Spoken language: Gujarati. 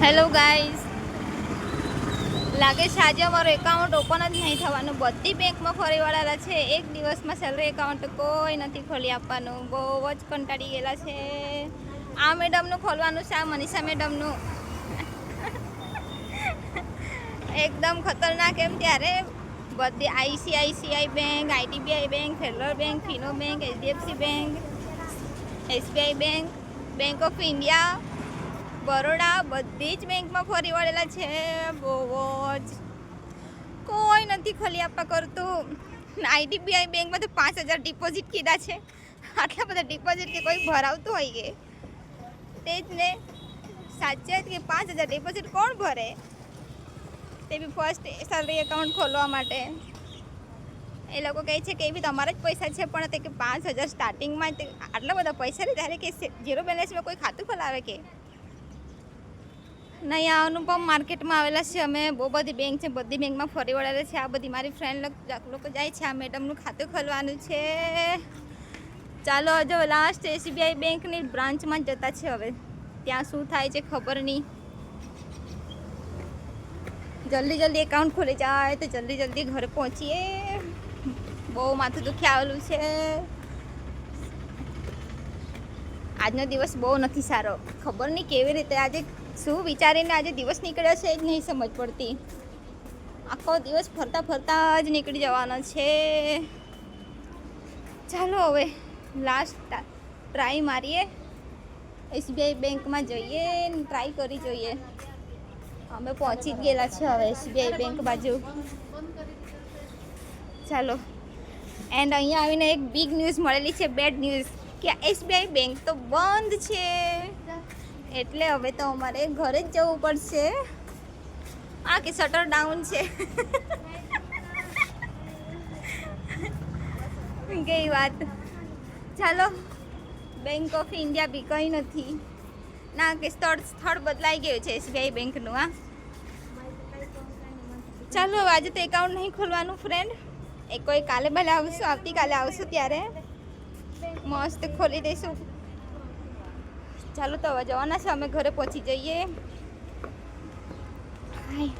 હેલો ગાઈઝ, લાગે છે આજે અમારું એકાઉન્ટ ઓપન જ નહીં થવાનું. બધી બેંકમાં ફરી વળેલા છે. એક દિવસમાં સેલરી એકાઉન્ટ કોઈ નથી ખોલી આપવાનું. બહુ જ કંટાળી ગયેલા છે. આ મેડમનું ખોલવાનું છે, આ મનીષા મેડમનું. એકદમ ખતરનાક એમ. ત્યારે બધી ICICI bank, IDBI bank, federal bank, Fino bank, HDFC bank, SBI bank, bank of India, Baroda, બધી જ બેંકમાં ફરી વળેલા છે. બહુ જ કોઈ નથી ખોલી આપવા કરતું. આઈડીબીઆઈ બેંકમાં તો 5,000 ડિપોઝિટ કીધા છે. આટલા બધા ડિપોઝિટ કે કોઈ ભરાવતું હોય કે તે જ ને. સાચે જ કે 5,000 ડિપોઝિટ કોણ ભરે? તે બી ફર્સ્ટ સેલરી એકાઉન્ટ ખોલવા માટે. એ લોકો કહે છે કે એ બી તમારા જ પૈસા છે, પણ તે કે 5,000 સ્ટાર્ટિંગમાં આટલા બધા પૈસા ને ત્યારે કે ઝીરો બેલેન્સમાં કોઈ ખાતું ખોલાવે કે નહીં? આ અનુપમ માર્કેટમાં આવેલા છે અમે. બહુ બધી બેંક છે, બધી બેંકમાં ફરી વળેલા છે. આ બધી મારી ફ્રેન્ડ લોકો જાય છે. આ મેડમનું ખાતું ખોલવાનું છે. ચાલો જો લાસ્ટ એસબીઆઈ બેંકની બ્રાન્ચમાં જ જતા છે. હવે ત્યાં શું થાય છે ખબર નહીં. જલ્દી જલ્દી એકાઉન્ટ ખોલી જાય તો જલ્દી જલ્દી ઘરે પહોંચીએ. બહુ માથું દુખી આવેલું છે. આજનો દિવસ બહુ નથી સારો. ખબર નહીં કેવી રીતે આજે શું વિચારીને આજે દિવસ નીકળ્યો છે એ જ નહીં સમજ પડતી. આખો દિવસ ફરતા ફરતા જ નીકળી જવાનો છે. ચાલો હવે લાસ્ટ ટ્રાય મારીએ. એસબીઆઈ બેંકમાં જઈએ, ટ્રાય કરી જોઈએ. અમે પહોંચી જ ગયેલા છે હવે એસબીઆઈ બેંક બાજુ. ચાલો. એન્ડ અહીંયા આવીને એક બિગ ન્યૂઝ મળેલી છે, બેડ ન્યૂઝ, કે એસબીઆઈ બેંક તો બંધ છે. એટલે હવે તો અમારે ઘરે જ જવું પડશે. આ કે શટર ડાઉન છે. ગઈ વાત. ચાલો, બેંક ઓફ ઇન્ડિયા બી કંઈ નથી ના, કે સ્થળ બદલાઈ ગયું છે એસબીઆઈ બેંકનું. આ ચાલો, આજે તો એકાઉન્ટ નહીં ખોલવાનું ફ્રેન્ડ. એ કોઈ કાલે ભલે આવશું, આવતીકાલે આવશું ત્યારે મસ્ત ખોલી દઈશું. ચાલો તો હવે જવાના છે અમે. ઘરે પહોંચી જઈએ. હાય.